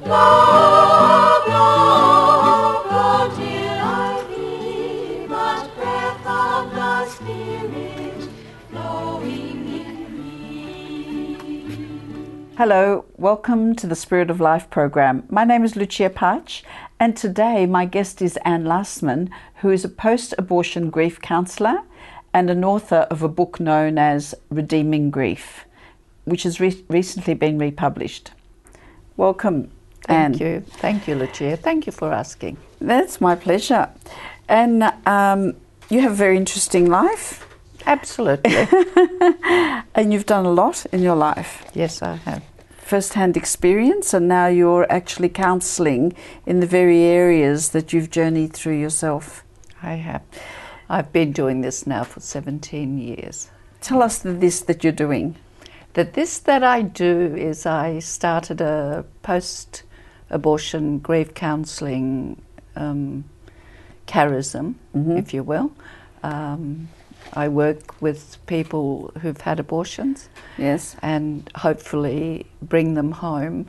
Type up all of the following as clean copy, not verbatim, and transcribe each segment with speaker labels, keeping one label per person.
Speaker 1: Love, love, Lord, till I be but breath of thy Spirit flowing in me.
Speaker 2: Hello, welcome to the Spirit of Life program. My name is Lucia Pace, and today my guest is Anne Lastman, who is a post-abortion grief counsellor and an author of a book known as Redeeming Grief, which has recently been republished. Welcome, Anne.
Speaker 3: Thank you, Lucia. Thank you for asking.
Speaker 2: That's my pleasure. And you have a very interesting life.
Speaker 3: Absolutely.
Speaker 2: And you've done a lot in your life.
Speaker 3: Yes, I have.
Speaker 2: First-hand experience, and now you're actually counselling in the very areas that you've journeyed through yourself.
Speaker 3: I have. I've been doing this now for 17 years.
Speaker 2: Tell us this that you're doing.
Speaker 3: That I do is I started a post-abortion grief counselling charism, if you will. I work with people who've had abortions,
Speaker 2: yes,
Speaker 3: and hopefully bring them home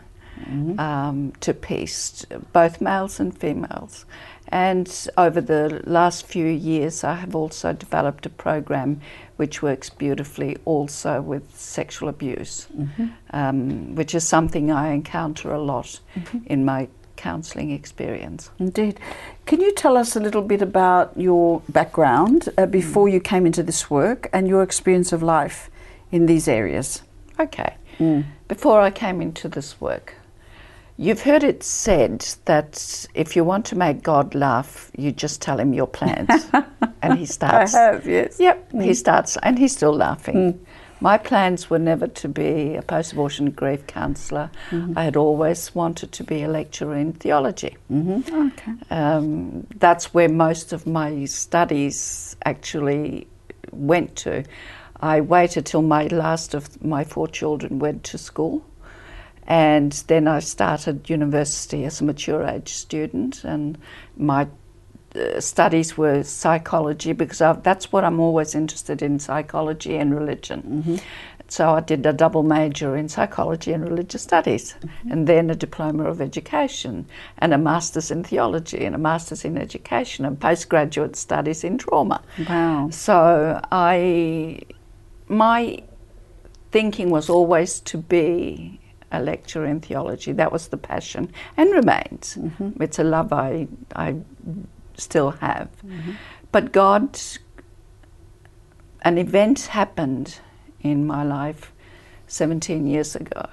Speaker 3: to peace, both males and females. And over the last few years, I have also developed a program which works beautifully also with sexual abuse, which is something I encounter a lot in my counselling experience.
Speaker 2: Indeed. Can you tell us a little bit about your background before you came into this work and your experience of life in these areas?
Speaker 3: Okay. Before I came into this work, you've heard it said that if you want to make God laugh, you just tell him your plans. And he starts.
Speaker 2: I have, yes.
Speaker 3: Yep, he starts, and he's still laughing. My plans were never to be a post-abortion grief counsellor. I had always wanted to be a lecturer in theology.
Speaker 2: Okay.
Speaker 3: That's where most of my studies actually went to. I waited till my last of my 4 children went to school, and then I started university as a mature age student, and my studies were psychology, because that's what I'm always interested in, psychology and religion. So I did a double major in psychology and religious studies, and then a diploma of education, and a master's in theology, and a master's in education, and postgraduate studies in trauma.
Speaker 2: Wow.
Speaker 3: So my thinking was always to be a lecturer in theology. That was the passion, and remains. It's a love I still have. But an event happened in my life 17 years ago,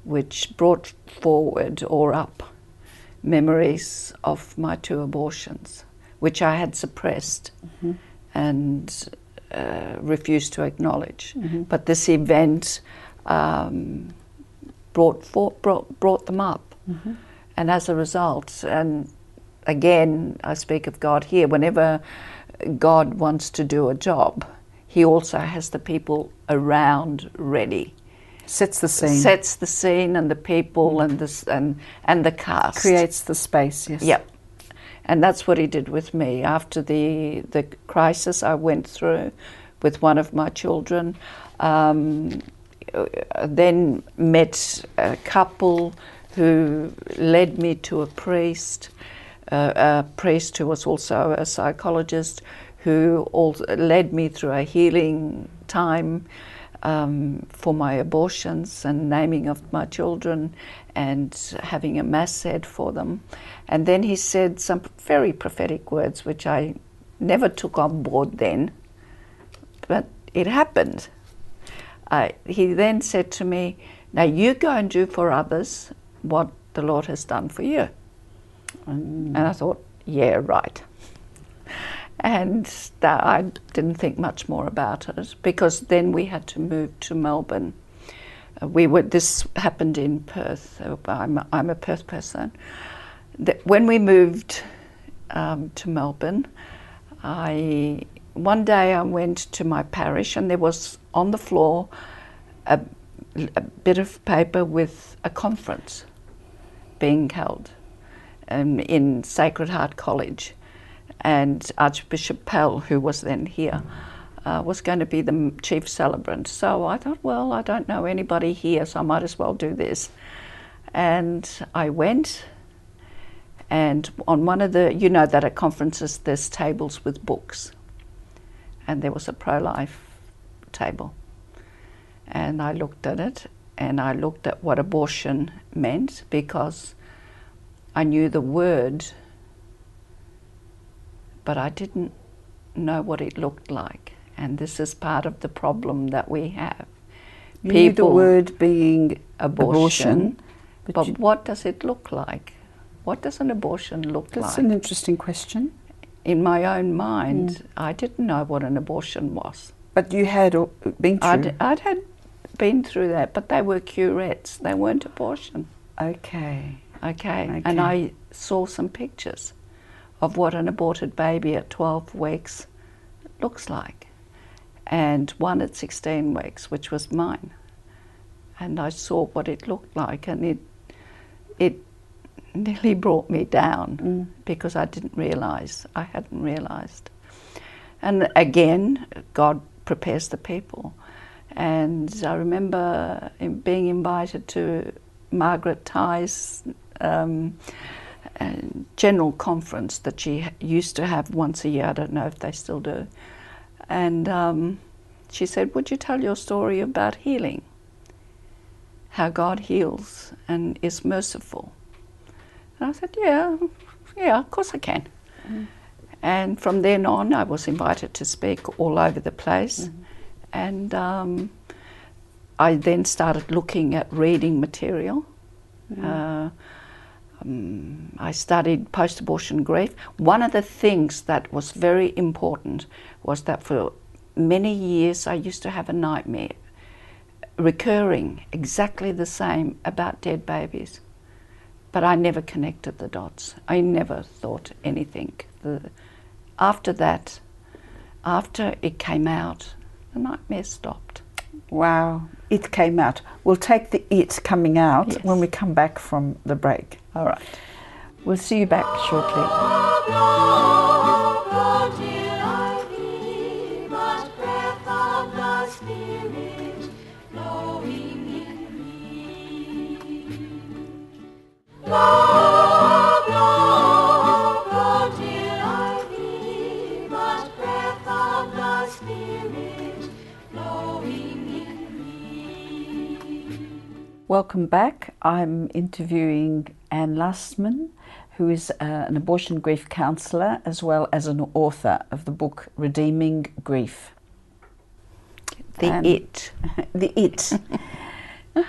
Speaker 3: which brought forward or up memories of my 2 abortions, which I had suppressed and refused to acknowledge. But this event brought them up, and as a result, and again, I speak of God here, whenever God wants to do a job, he also has the people around ready.
Speaker 2: Sets the scene.
Speaker 3: Sets the scene, and the people and the cast.
Speaker 2: Creates the space, yes.
Speaker 3: Yep. And that's what he did with me. After the crisis I went through with one of my children, then met a couple who led me to a priest who was also a psychologist, who also led me through a healing time for my abortions and naming of my children and having a mass said for them. And then he said some very prophetic words, which I never took on board then, but it happened. He then said to me, now you go and do for others what the Lord has done for you. And I thought, yeah, right. And I didn't think much more about it, because then we had to move to Melbourne. This happened in Perth. I'm a Perth person. When we moved to Melbourne, one day I went to my parish, and there was on the floor a bit of paper with a conference being held in Sacred Heart College, and Archbishop Pell, who was then here, was going to be the chief celebrant. So I thought, well, I don't know anybody here, so I might as well do this. And I went, and on one of the, you know that at conferences there's tables with books, and there was a pro-life table. And I looked at it, and I looked at what abortion meant, because I knew the word, but I didn't know what it looked like. And this is part of the problem that we have.
Speaker 2: You knew the word being abortion.
Speaker 3: But what does it look like? What does an abortion look like?
Speaker 2: That's an interesting question.
Speaker 3: In my own mind, I didn't know what an abortion was.
Speaker 2: But you had been through...
Speaker 3: I'd had been through that, but they were curettes. They weren't abortion.
Speaker 2: Okay.
Speaker 3: And I saw some pictures of what an aborted baby at 12 weeks looks like, and one at 16 weeks, which was mine. And I saw what it looked like, and it nearly brought me down, because I hadn't realised. And again, God prepares the people. And I remember being invited to Margaret Ty's general conference that she used to have once a year. I don't know if they still do. And she said, would you tell your story about healing? How God heals and is merciful. And I said, yeah, of course I can. And from then on, I was invited to speak all over the place. And I then started looking at reading material. I studied post-abortion grief. One of the things that was very important was that for many years I used to have a nightmare recurring, exactly the same, about dead babies. But I never connected the dots. I never thought anything. After that, after it came out, the nightmare stopped.
Speaker 2: Wow, it came out. We'll take the it coming out when we come back from the break.
Speaker 3: All right.
Speaker 2: We'll see you back shortly. Welcome back. I'm interviewing Anne Lastman, who is an abortion grief counsellor as well as an author of the book Redeeming Grief.
Speaker 3: The it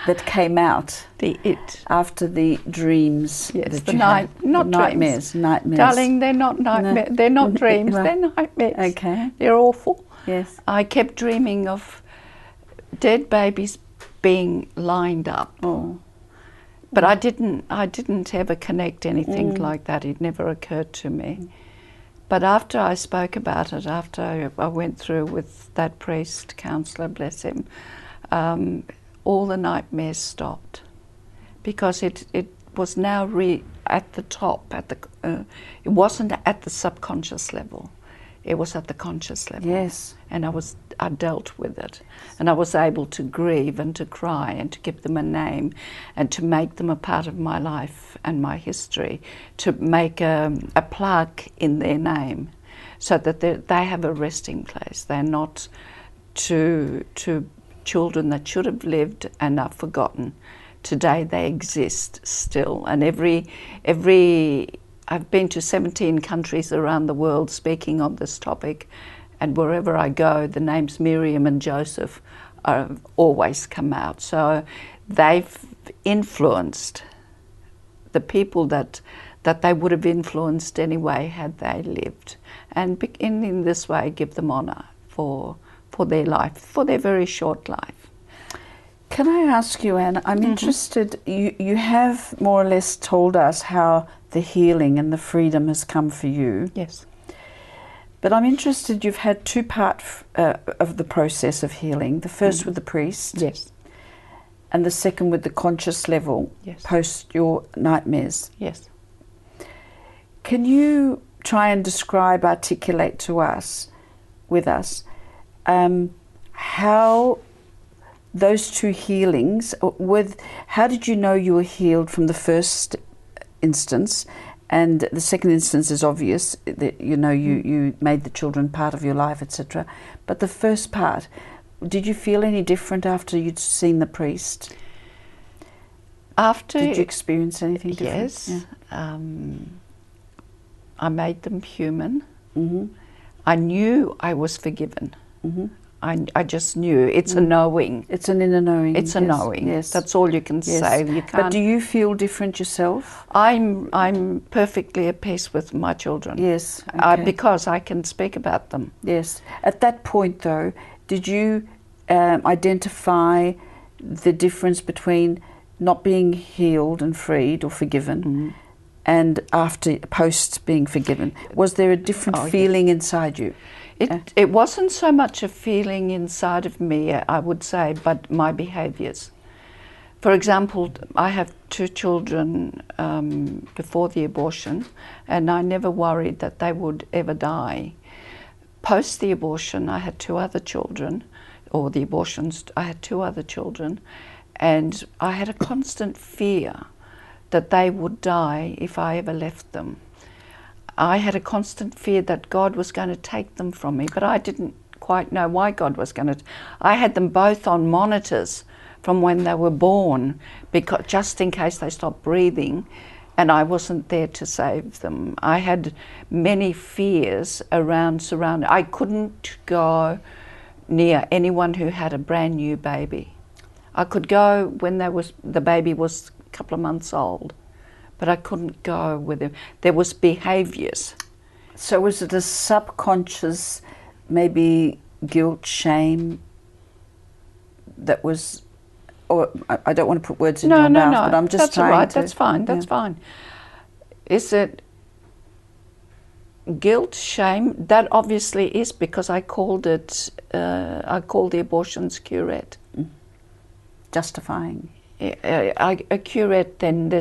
Speaker 2: that came out.
Speaker 3: The it.
Speaker 2: After the dreams.
Speaker 3: Yes,
Speaker 2: that nightmares.
Speaker 3: Darling, they're not nightmares. No. They're not dreams. They're nightmares.
Speaker 2: Okay.
Speaker 3: They're awful.
Speaker 2: Yes.
Speaker 3: I kept dreaming of dead babies being lined up.
Speaker 2: Oh.
Speaker 3: But I didn't ever connect anything like that. It never occurred to me. But after I spoke about it, after I went through with that priest, counsellor, bless him, all the nightmares stopped, because it was now at the top. It wasn't at the subconscious level. It was at the conscious level.
Speaker 2: Yes.
Speaker 3: And I dealt with it. And I was able to grieve and to cry and to give them a name and to make them a part of my life and my history, to make a plaque in their name so that they have a resting place. They're not to children that should have lived and are forgotten. Today they exist still. And I've been to 17 countries around the world speaking on this topic, and wherever I go, the names Miriam and Joseph always come out. So they've influenced the people that they would have influenced anyway had they lived. And in this way, give them honour for their life, for their very short life.
Speaker 2: Can I ask you, Anne, I'm interested, you have more or less told us how the healing and the freedom has come for you.
Speaker 3: Yes.
Speaker 2: But I'm interested, you've had two parts of the process of healing. The first with the priest.
Speaker 3: Yes.
Speaker 2: And the second with the conscious level,
Speaker 3: yes,
Speaker 2: post your nightmares.
Speaker 3: Yes.
Speaker 2: Can you try and articulate to us, how those two healings, how did you know you were healed from the first instance? And the second instance is obvious, that you made the children part of your life, etc. But the first part, did you feel any different after you'd seen the priest? Did you experience anything different?
Speaker 3: Yes. Yeah. I made them human.
Speaker 2: Mm-hmm.
Speaker 3: I knew I was forgiven.
Speaker 2: Mm-hmm.
Speaker 3: I just knew. It's a knowing.
Speaker 2: It's an inner knowing.
Speaker 3: It's a knowing.
Speaker 2: Yes.
Speaker 3: That's all you can say. You can't.
Speaker 2: But do you feel different yourself?
Speaker 3: I'm perfectly at peace with my children.
Speaker 2: Yes. Okay.
Speaker 3: Because I can speak about them.
Speaker 2: Yes. At that point, though, did you identify the difference between not being healed and freed or forgiven and post being forgiven? Was there a different feeling inside you?
Speaker 3: It wasn't so much a feeling inside of me, I would say, but my behaviours. For example, I have 2 children before the abortion, and I never worried that they would ever die. Post the abortion, I had 2 other children, or the abortions, I had 2 other children, and I had a constant fear that they would die if I ever left them. I had a constant fear that God was going to take them from me, but I didn't quite know why God was going to. I had them both on monitors from when they were born, because just in case they stopped breathing, and I wasn't there to save them. I had many fears surrounding. I couldn't go near anyone who had a brand new baby. I could go when the baby was a couple of months old, but I couldn't go with him. There was behaviours.
Speaker 2: So was it a subconscious, maybe guilt, shame that was, or I don't want to put words in your mouth, but I'm just trying
Speaker 3: right.
Speaker 2: to...
Speaker 3: That's fine, that's fine. Is it guilt, shame? That obviously is, because I called the abortions curette.
Speaker 2: Justifying.
Speaker 3: A curette, then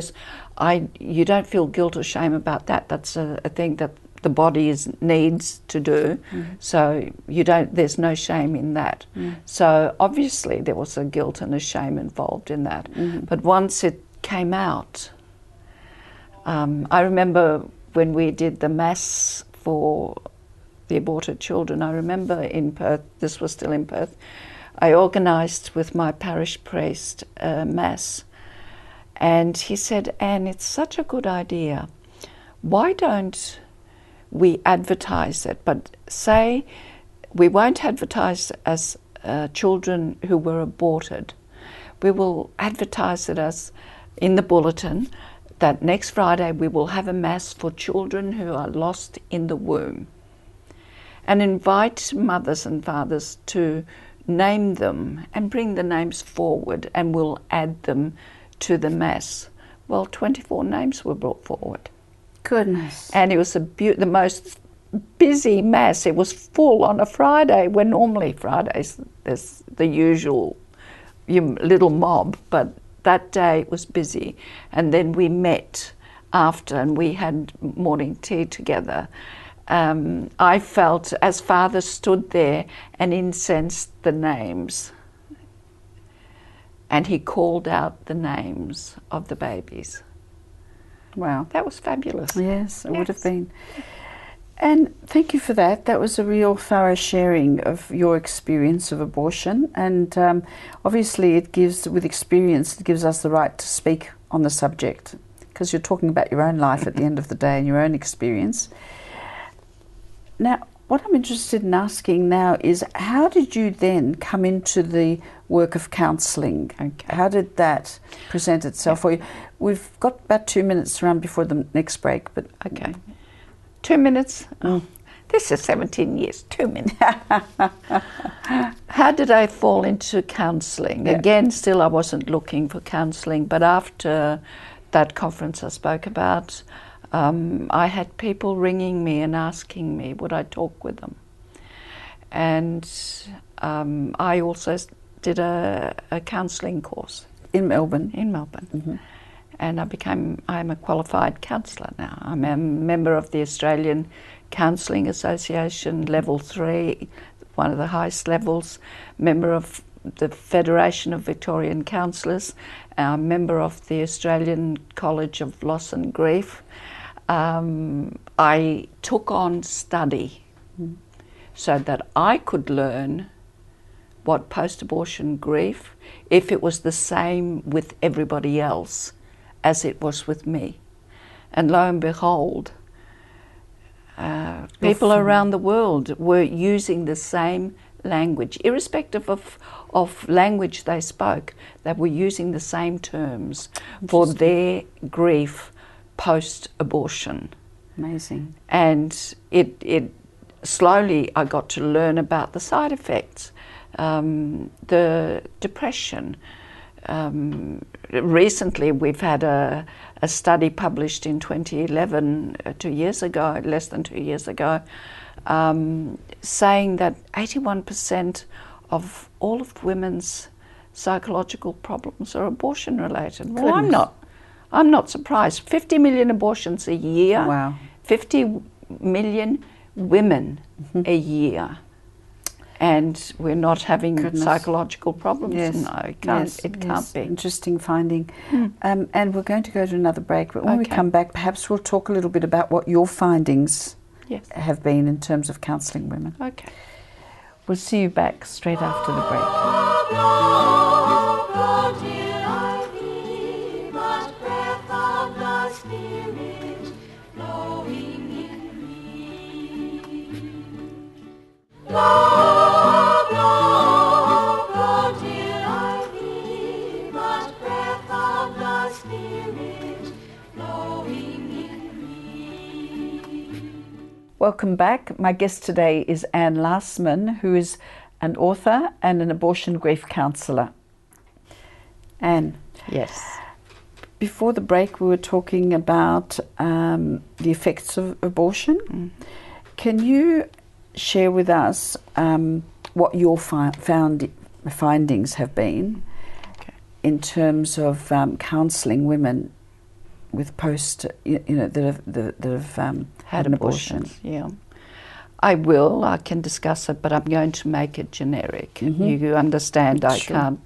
Speaker 3: you don't feel guilt or shame about that. That's a thing that the body needs to do. So there's no shame in that. So obviously there was a guilt and a shame involved in that. But once it came out, I remember when we did the mass for the aborted children, I remember in Perth, this was still in Perth, I organised with my parish priest a mass, and he said, Anne, it's such a good idea. Why don't we advertise it? But say we won't advertise as children who were aborted. We will advertise it as in the bulletin that next Friday we will have a mass for children who are lost in the womb, and invite mothers and fathers to name them and bring the names forward, and we'll add them to the mass. Well, 24 names were brought forward.
Speaker 2: Goodness.
Speaker 3: And it was the most busy mass. It was full on a Friday, when normally Fridays there's the usual little mob, but that day it was busy. And then we met after and we had morning tea together. I felt, as Father stood there and incensed the names, and he called out the names of the babies.
Speaker 2: Wow.
Speaker 3: That was fabulous.
Speaker 2: Yes, it would have been. And thank you for that. That was a real thorough sharing of your experience of abortion. And obviously it gives us the right to speak on the subject, because you're talking about your own life at the end of the day and your own experience. Now, what I'm interested in asking now is, how did you then come into the work of counselling?
Speaker 3: Okay.
Speaker 2: How did that present itself for you? We've got about 2 minutes around before the next break, but...
Speaker 3: Okay. 2 minutes? Oh, this is 17 years, 2 minutes. How did I fall into counselling?
Speaker 2: Yeah.
Speaker 3: Again, still I wasn't looking for counselling, but after that conference I spoke about, I had people ringing me and asking me would I talk with them. And I also did a counselling course.
Speaker 2: In Melbourne?
Speaker 3: In Melbourne. And I'm a qualified counsellor now. I'm a member of the Australian Counselling Association, level 3, one of the highest levels, member of the Federation of Victorian Counsellors, a member of the Australian College of Loss and Grief. I took on study so that I could learn what post-abortion grief, if it was the same with everybody else as it was with me. And lo and behold, people around the world were using the same language, irrespective of language they spoke. They were using the same terms for their grief post-abortion.
Speaker 2: Amazing.
Speaker 3: And it slowly I got to learn about the side effects, the depression. Recently we've had a study published in 2011, 2 years ago, less than 2 years ago, saying that 81% of all of women's psychological problems are abortion related. Well, I'm not surprised. 50 million abortions a year.
Speaker 2: Wow.
Speaker 3: 50 million women a year. And we're not having psychological problems.
Speaker 2: Yes.
Speaker 3: No, it can't, it can't be.
Speaker 2: Interesting finding. And we're going to go to another break, but when we come back, perhaps we'll talk a little bit about what your findings have been in terms of counselling women.
Speaker 3: Okay.
Speaker 2: We'll see you back straight after the break. Welcome back. My guest today is Anne Lastman, who is an author and an abortion grief counsellor. Anne.
Speaker 3: Yes.
Speaker 2: Before the break, we were talking about the effects of abortion. Can you share with us what your findings have been in terms of counselling women with post, that have had an abortion?
Speaker 3: Yeah, I will. I can discuss it, but I'm going to make it generic. You understand? I can't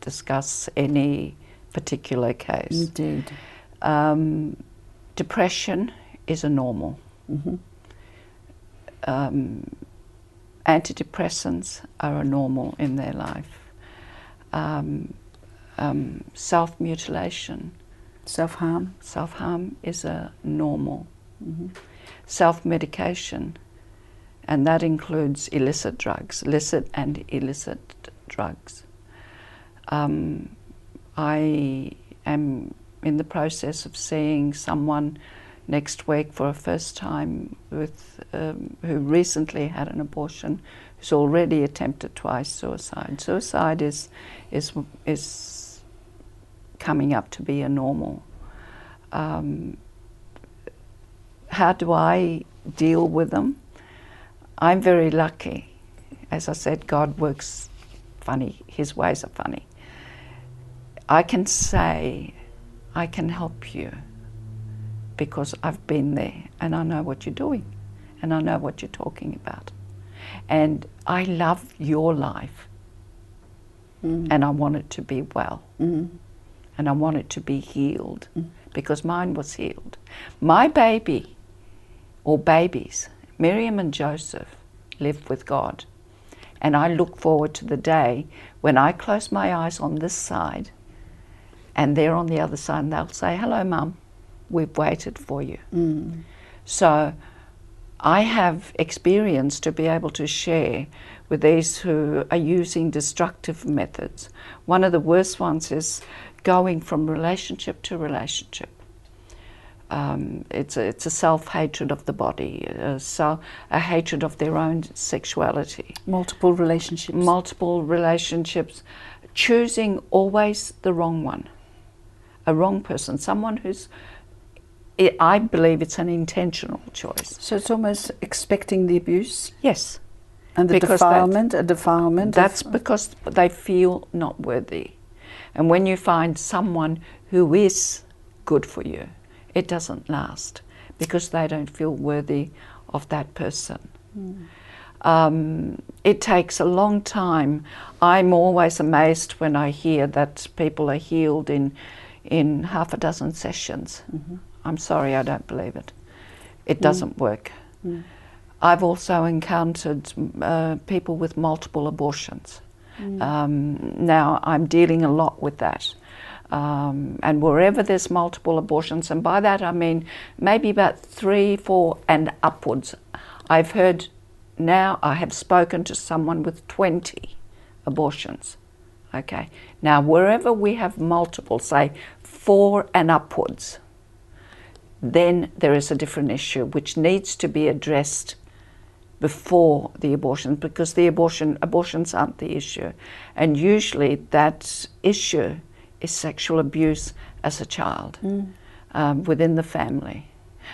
Speaker 3: discuss any particular case.
Speaker 2: Indeed.
Speaker 3: Depression is a normal. Antidepressants are a normal in their life. Self-mutilation, self-harm is a normal. Self-medication, and that includes illicit and illicit drugs. I am in the process of seeing someone next week for a first time with who recently had an abortion, who's already attempted twice suicide. Suicide is coming up to be a normal. How do I deal with them? I'm very lucky. As I said, God works funny. His ways are funny. I can say, I can help you because I've been there and I know what you're doing and I know what you're talking about. And I love your life and I want it to be well and I want it to be healed because mine was healed. My baby or babies, Miriam and Joseph, lived with God. And I look forward to the day when I close my eyes on this side and they're on the other side and they'll say, "Hello, Mum, we've waited for you." So I have experience to be able to share with these who are using destructive methods. One of the worst ones is going from relationship to relationship. It's a self-hatred of the body, a hatred of their own sexuality.
Speaker 2: Multiple relationships, choosing always the wrong one, a wrong person, someone who's, I believe it's an intentional choice. So it's almost expecting the abuse?
Speaker 3: Yes.
Speaker 2: And the defilement, a defilement?
Speaker 3: That's because they feel not worthy. And when you find someone who is good for you, it doesn't last because they don't feel worthy of that person. It takes a long time. I'm always amazed when I hear that people are healed in half a dozen sessions. I'm sorry, I don't believe it. It doesn't work. I've also encountered people with multiple abortions. Now I'm dealing a lot with that. And wherever there's multiple abortions, and by that I mean maybe about 3, 4 and upwards. I've heard now, I have spoken to someone with 20 abortions. Okay. Now wherever we have multiple, say 4 and upwards, then there is a different issue which needs to be addressed before the abortion, because the abortions aren't the issue. And usually that issue is sexual abuse as a child within the family.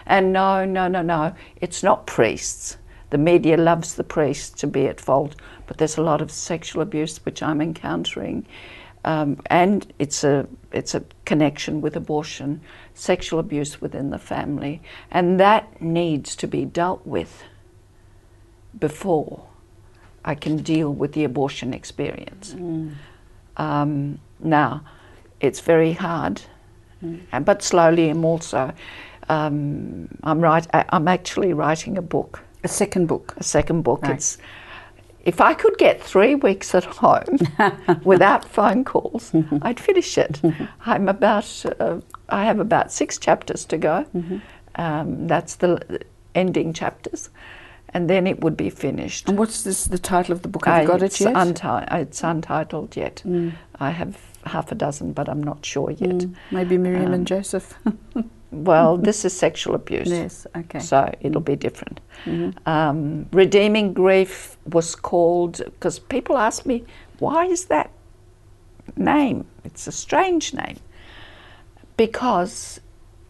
Speaker 3: And no, it's not priests. The media loves the priests to be at fault, but there's a lot of sexual abuse which I'm encountering, and it's a connection with abortion, sexual abuse within the family, and that needs to be dealt with before I can deal with the abortion experience. Now, it's very hard, but slowly I'm also, I'm actually writing a book.
Speaker 2: A second book?
Speaker 3: A second book.
Speaker 2: Right.
Speaker 3: It's, if I could get 3 weeks at home without phone calls, I'd finish it. I have about 6 chapters to go. That's the ending chapters. And then it would be finished.
Speaker 2: And what's the title of the book? Have you got it yet?
Speaker 3: It's untitled yet. I have half a dozen, but I'm not sure yet.
Speaker 2: Maybe Miriam and Joseph.
Speaker 3: Well, this is sexual abuse.
Speaker 2: Yes, okay.
Speaker 3: So it'll be different. Redeeming Grief was called, because people ask me, why is that name? It's a strange name. Because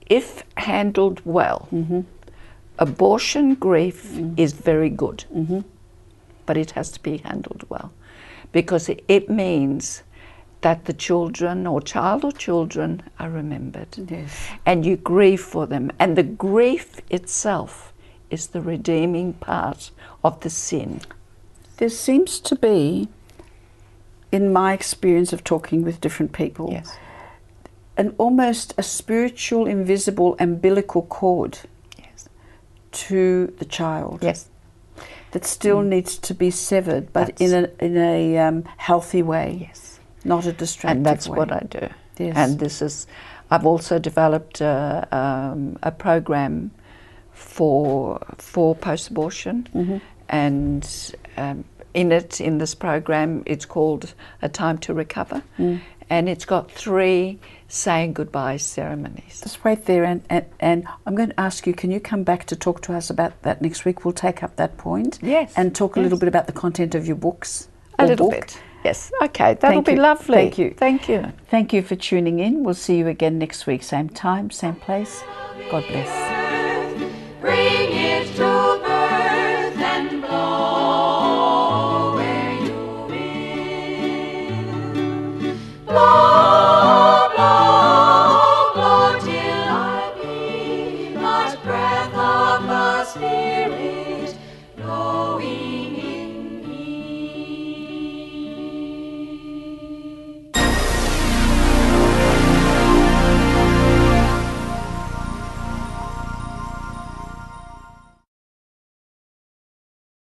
Speaker 3: if handled well, abortion grief is very good, but it has to be handled well, because it means that the children or children are remembered.
Speaker 2: Yes.
Speaker 3: And you grieve for them. And the grief itself is the redeeming part of the sin.
Speaker 2: There seems to be, in my experience of talking with different people,
Speaker 3: Yes.
Speaker 2: an almost a spiritual, invisible, umbilical cord
Speaker 3: Yes.
Speaker 2: to the child.
Speaker 3: Yes.
Speaker 2: That still needs to be severed, but in a healthy way.
Speaker 3: Yes.
Speaker 2: Not a distractive
Speaker 3: And that's
Speaker 2: way.
Speaker 3: what I do.
Speaker 2: Yes.
Speaker 3: And this is, I've also developed a program for post-abortion, and in this program, it's called A Time to Recover, and it's got 3 saying goodbye ceremonies.
Speaker 2: Just wait there, and I'm going to ask you, can you come back to talk to us about that next week? We'll take up that point.
Speaker 3: Yes.
Speaker 2: And talk a little bit about the content of your books.
Speaker 3: A
Speaker 2: or
Speaker 3: little
Speaker 2: book.
Speaker 3: bit. Yes. Okay. That'll
Speaker 2: Thank
Speaker 3: be
Speaker 2: you.
Speaker 3: lovely.
Speaker 2: Thank you.
Speaker 3: Thank you.
Speaker 2: Thank you for tuning in. We'll see you again next week, same time, same place. God bless.
Speaker 1: Bring it to birth and blow where you will. Blow, blow, blow till I be but breath of the Spirit blowing